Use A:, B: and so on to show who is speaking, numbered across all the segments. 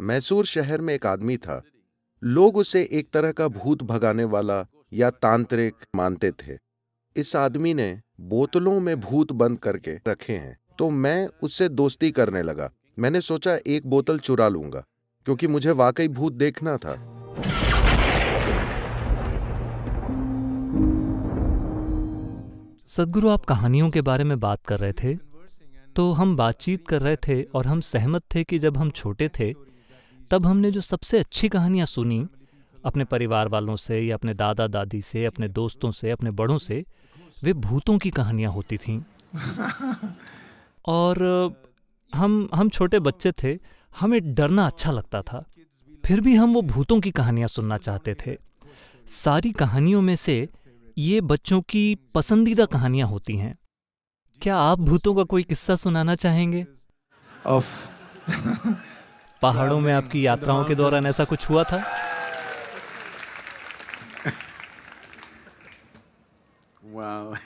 A: मैसूर शहर में एक आदमी था। लोग उसे एक तरह का भूत भगाने वाला या तांत्रिक मानते थे। इस आदमी ने बोतलों में भूत बंद करके रखे हैं, तो मैं उससे दोस्ती करने लगा। मैंने सोचा एक बोतल चुरा लूंगा, क्योंकि मुझे वाकई भूत देखना था।
B: सद्गुरु, आप कहानियों के बारे में बात कर रहे थे, तो हम बातचीत कर रहे थे और हम सहमत थे कि जब हम छोटे थे तब हमने जो सबसे अच्छी कहानियाँ सुनी अपने परिवार वालों से या अपने दादा दादी से, अपने दोस्तों से, अपने बड़ों से, वे भूतों की कहानियाँ होती थीं। और हम छोटे बच्चे थे, हमें डरना अच्छा लगता था, फिर भी हम वो भूतों की कहानियाँ सुनना चाहते थे। सारी कहानियों में से ये बच्चों की पसंदीदा कहानियाँ होती हैं। क्या आप भूतों का कोई किस्सा सुनाना चाहेंगे?
C: of
B: पहाड़ों में आपकी यात्राओं के दौरान ऐसा कुछ हुआ था?
C: wow.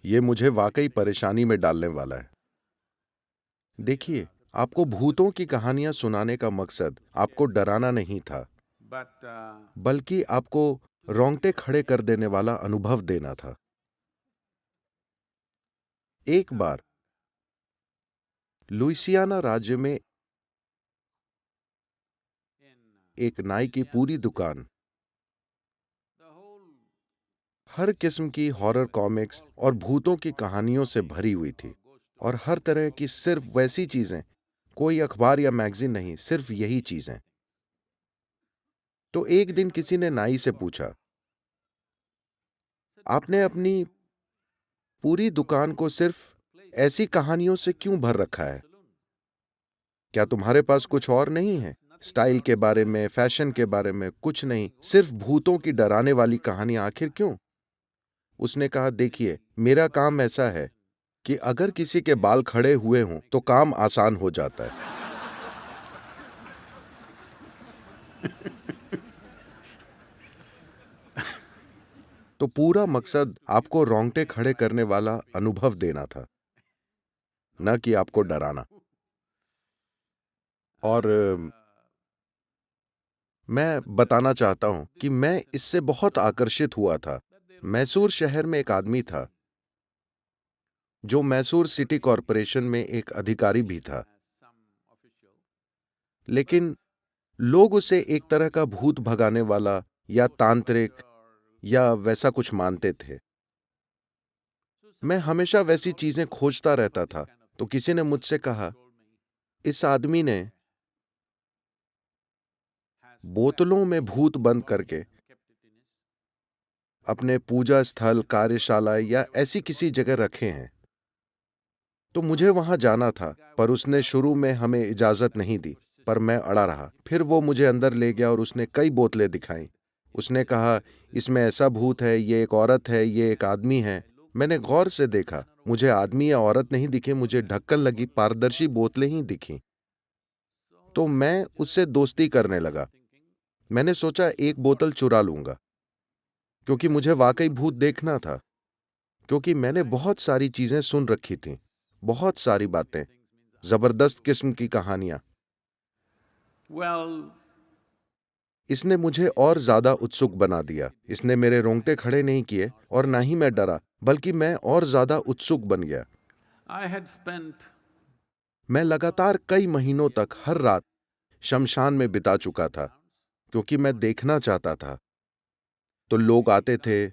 A: ये मुझे वाकई परेशानी में डालने वाला है। देखिए, आपको भूतों की कहानियां सुनाने का मकसद आपको डराना नहीं था,
C: But
A: बल्कि आपको रोंगटे खड़े कर देने वाला अनुभव देना था। एक बार लुइसियाना राज्य में एक नाई की पूरी दुकान हर किस्म की हॉरर कॉमिक्स और भूतों की कहानियों से भरी हुई थी, और हर तरह की सिर्फ वैसी चीजें, कोई अखबार या मैगजीन नहीं, सिर्फ यही चीजें। तो एक दिन किसी ने नाई से पूछा, आपने अपनी पूरी दुकान को सिर्फ ऐसी कहानियों से क्यों भर रखा है? क्या तुम्हारे पास कुछ और नहीं है? स्टाइल के बारे में, फैशन के बारे में कुछ नहीं, सिर्फ भूतों की डराने वाली कहानियां, आखिर क्यों? उसने कहा, देखिए, मेरा काम ऐसा है कि अगर किसी के बाल खड़े हुए हों तो काम आसान हो जाता है। तो पूरा मकसद आपको रोंगटे खड़े करने वाला अनुभव देना था, न कि आपको डराना। और मैं बताना चाहता हूं कि मैं इससे बहुत आकर्षित हुआ था। मैसूर शहर में एक आदमी था जो मैसूर सिटी कॉरपोरेशन में एक अधिकारी भी था, लेकिन लोग उसे एक तरह का भूत भगाने वाला या तांत्रिक या वैसा कुछ मानते थे। मैं हमेशा वैसी चीजें खोजता रहता था, तो किसी ने मुझसे कहा, इस आदमी ने बोतलों में भूत बंद करके अपने पूजा स्थल, कार्यशाला या ऐसी किसी जगह रखे हैं। तो मुझे वहां जाना था, पर उसने शुरू में हमें इजाजत नहीं दी, पर मैं अड़ा रहा। फिर वो मुझे अंदर ले गया और उसने कई बोतलें दिखाई। उसने कहा, इसमें ऐसा भूत है, ये एक औरत है, ये एक आदमी है। मैंने गौर से देखा, मुझे आदमी या औरत नहीं दिखे, मुझे ढक्कन लगी पारदर्शी बोतलें ही दिखीं। तो मैं उससे दोस्ती करने लगा। मैंने सोचा एक बोतल चुरा लूंगा, क्योंकि मुझे वाकई भूत देखना था। क्योंकि मैंने बहुत सारी चीजें सुन रखी थीं, बहुत सारी बातें, जबरदस्त किस्म की कहानियां।
C: well,
A: इसने मुझे और ज्यादा उत्सुक बना दिया। इसने मेरे रोंगटे खड़े नहीं किए, और ना ही मैं डरा, बल्कि मैं और ज्यादा उत्सुक बन गया।
C: I had spent
A: मैं लगातार कई महीनों तक हर रात शमशान में बिता चुका था, क्योंकि मैं देखना चाहता था। तो लोग आते थे,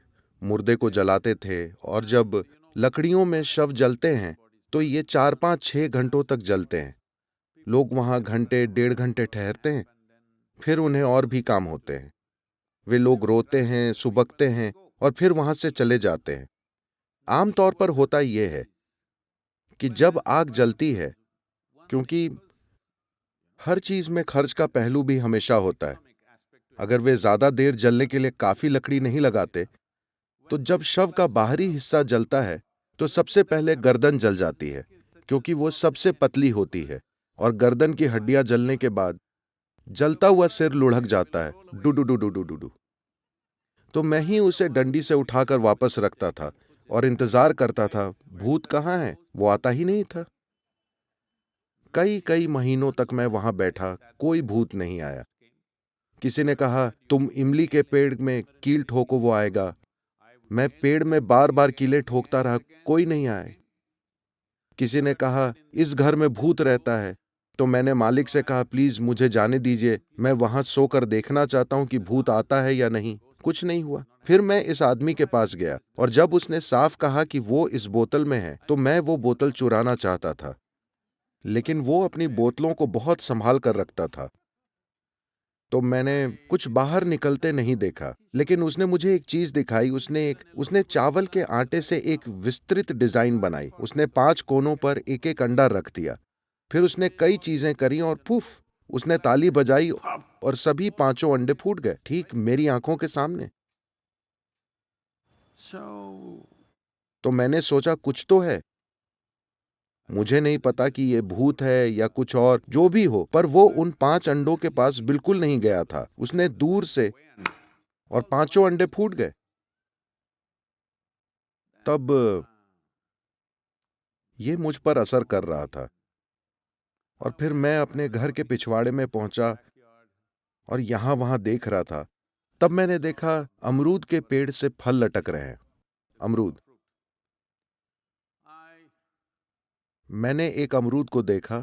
A: मुर्दे को जलाते थे, और जब लकड़ियों में शव जलते हैं तो ये 4, 5, 6 घंटों तक जलते हैं। लोग वहां घंटे, 1.5 घंटे ठहरते हैं, फिर उन्हें और भी काम होते हैं। वे लोग रोते हैं, सुबकते हैं, और फिर वहां से चले जाते हैं। आमतौर पर होता यह है कि जब आग जलती है, क्योंकि हर चीज में खर्च का पहलू भी हमेशा होता है, अगर वे ज्यादा देर जलने के लिए काफी लकड़ी नहीं लगाते, तो जब शव का बाहरी हिस्सा जलता है तो सबसे पहले गर्दन जल जाती है, क्योंकि वो सबसे पतली होती है, और गर्दन की हड्डियां जलने के बाद जलता हुआ सिर लुढ़क जाता है, do do do do do do do. तो मैं ही उसे डंडी से उठाकर वापस रखता था और इंतजार करता था, भूत कहाँ है? वो आता ही नहीं था। कई कई महीनों तक मैं वहां बैठा, कोई भूत नहीं आया। किसी ने कहा तुम इमली के पेड़ में कील ठोको वो आएगा। मैं पेड़ में बार बार कीलें ठोकता रहा, कोई नहीं आए। किसी ने कहा इस घर में भूत रहता है, तो मैंने मालिक से कहा प्लीज मुझे जाने दीजिए, मैं वहां सोकर देखना चाहता हूं कि भूत आता है या नहीं। कुछ नहीं हुआ। फिर मैं इस आदमी के पास गया और जब उसने साफ कहा कि वो इस बोतल में है, तो मैं वो बोतल चुराना चाहता था, लेकिन वो अपनी बोतलों को बहुत संभाल कर रखता था, तो मैंने कुछ बाहर निकलते नहीं देखा। लेकिन उसने मुझे एक चीज दिखाई। उसने चावल के आटे से एक विस्तृत डिजाइन बनाई। उसने 5 कोनों पर एक एक अंडा रख दिया। फिर उसने कई चीजें करी और पुफ, उसने ताली बजाई और सभी 5 अंडे फूट गए, ठीक मेरी आंखों के सामने।
C: So,
A: तो मैंने सोचा कुछ तो है। मुझे नहीं पता कि ये भूत है या कुछ और, जो भी हो, पर वो उन 5 अंडों के पास बिल्कुल नहीं गया था। उसने दूर से, और 5 अंडे फूट गए। तब ये मुझ पर असर कर रहा था। और फिर मैं अपने घर के पिछवाड़े में पहुंचा और यहां वहां देख रहा था। तब मैंने देखा अमरूद के पेड़ से फल लटक रहे हैं। अमरूद। मैंने एक अमरूद को देखा,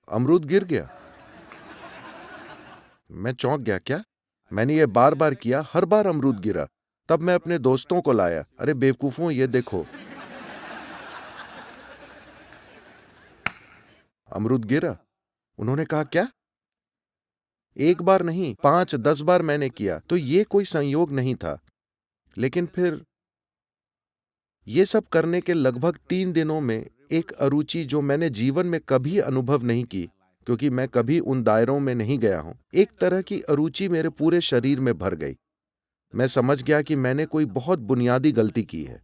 A: अमरूद गिर गया। मैं चौंक गया। क्या? मैंने ये बार बार किया, हर बार अमरूद गिरा। तब मैं अपने दोस्तों को लाया, अरे बेवकूफों, ये देखो अमरूद गिरा। उन्होंने कहा क्या? एक बार नहीं, 5-10 बार मैंने किया, तो ये कोई संयोग नहीं था। लेकिन फिर ये सब करने के लगभग 3 दिनों में एक अरुचि जो मैंने जीवन में कभी अनुभव नहीं की, क्योंकि मैं कभी उन दायरों में नहीं गया हूं, एक तरह की अरुचि मेरे पूरे शरीर में भर गई। मैं समझ गया कि मैंने कोई बहुत बुनियादी गलती की है।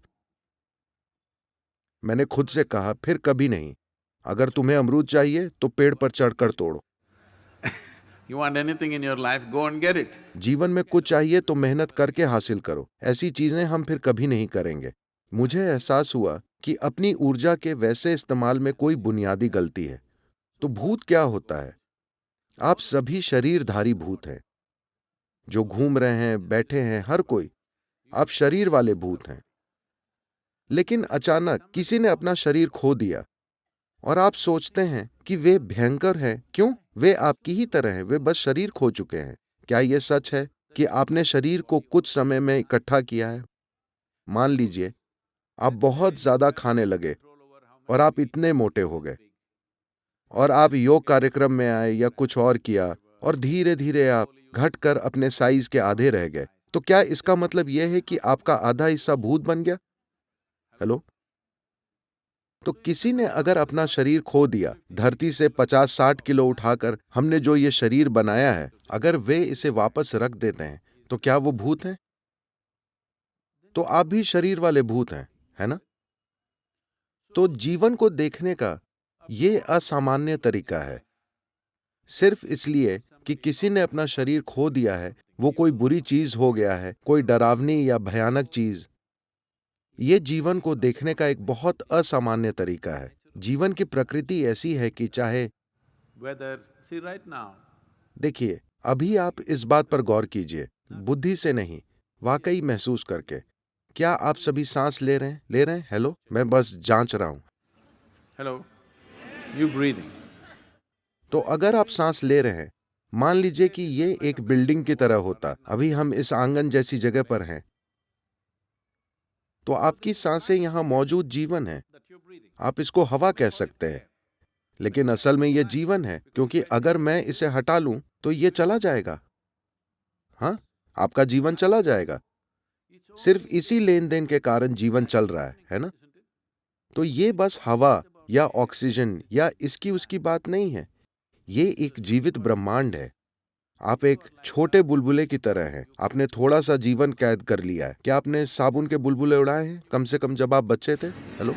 A: मैंने खुद से कहा फिर कभी नहीं। अगर तुम्हें अमरूद चाहिए तो पेड़ पर चढ़कर तोड़ो।
C: you want anything in your life, go and get it.
A: जीवन में कुछ चाहिए तो मेहनत करके हासिल करो। ऐसी चीजें हम फिर कभी नहीं करेंगे। मुझे एहसास हुआ कि अपनी ऊर्जा के वैसे इस्तेमाल में कोई बुनियादी गलती है। तो भूत क्या होता है? आप सभी शरीरधारी भूत हैं, जो घूम रहे हैं, बैठे हैं, हर कोई। आप शरीर वाले भूत हैं। लेकिन अचानक किसी ने अपना शरीर खो दिया और आप सोचते हैं कि वे भयंकर हैं। क्यों? वे आपकी ही तरह हैं, वे बस शरीर खो चुके हैं। क्या यह सच है कि आपने शरीर को कुछ समय में इकट्ठा किया है? मान लीजिए आप बहुत ज्यादा खाने लगे और आप इतने मोटे हो गए, और आप योग कार्यक्रम में आए या कुछ और किया, और धीरे धीरे आप घटकर अपने साइज के आधे रह गए। तो क्या इसका मतलब यह है कि आपका आधा हिस्सा भूत बन गया? हेलो? तो किसी ने अगर अपना शरीर खो दिया, धरती से 50-60 किलो उठाकर हमने जो ये शरीर बनाया है, अगर वे इसे वापस रख देते हैं, तो क्या वो भूत हैं? तो आप भी शरीर वाले भूत हैं, है ना? तो जीवन को देखने का ये असामान्य तरीका है। सिर्फ इसलिए कि किसी ने अपना शरीर खो दिया है, वो कोई बुरी चीज हो गया है, कोई डरावनी या भयानक चीज। ये जीवन को देखने का एक बहुत असामान्य तरीका है। जीवन की प्रकृति ऐसी है कि चाहे,
C: Whether, see right now,
A: देखिए, अभी आप इस बात पर गौर कीजिए, बुद्धि से नहीं, वाकई महसूस करके। क्या आप सभी सांस ले रहे हैं? ले रहे हैं? हेलो? मैं बस जांच रहा हूं।
C: hello, you breathing.
A: तो अगर आप सांस ले रहे हैं, मान लीजिए कि ये एक बिल्डिंग की तरह होता। अभी हम इस आंगन जैसी जगह पर हैं, तो आपकी सांसें यहां मौजूद जीवन है। आप इसको हवा कह सकते हैं, लेकिन असल में यह जीवन है, क्योंकि अगर मैं इसे हटा लूं तो ये चला जाएगा। हाँ, आपका जीवन चला जाएगा। सिर्फ इसी लेन देन के कारण जीवन चल रहा है ना? तो ये बस हवा या ऑक्सीजन या इसकी उसकी बात नहीं है। ये एक जीवित ब्रह्मांड है। आप एक छोटे बुलबुले की तरह हैं। आपने थोड़ा सा जीवन कैद कर लिया है। क्या आपने साबुन के बुलबुले उड़ाए हैं, कम से कम जब आप बच्चे थे? हेलो?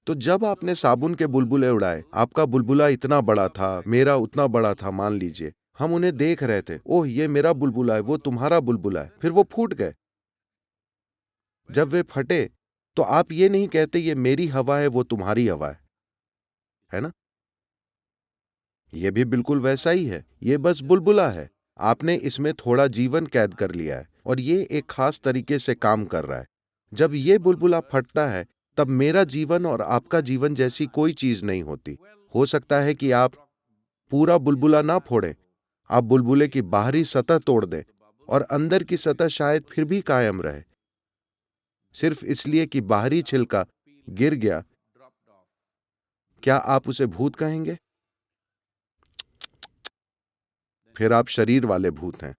A: तो जब आपने साबुन के बुलबुले उड़ाए, आपका बुलबुला इतना बड़ा था, मेरा उतना बड़ा था, मान लीजिए। हम उन्हें देख रहे थे, ओह ये मेरा बुलबुला है, वो तुम्हारा बुलबुला है। फिर वो फूट गए। जब वे फटे तो आप ये नहीं कहते ये मेरी हवा है, वो तुम्हारी हवा है ना? ये भी बिल्कुल वैसा ही है, ये बस बुलबुला है। आपने इसमें थोड़ा जीवन कैद कर लिया है और ये एक खास तरीके से काम कर रहा है। जब ये बुलबुला फटता है, तब मेरा जीवन और आपका जीवन जैसी कोई चीज नहीं होती। हो सकता है कि आप पूरा बुलबुला ना फोड़ें, आप बुलबुले की बाहरी सतह तोड़ दें और अंदर की सतह शायद फिर भी कायम रहे, सिर्फ इसलिए कि बाहरी छिलका गिर गया। क्या आप उसे भूत कहेंगे? फिर आप शरीर वाले भूत हैं।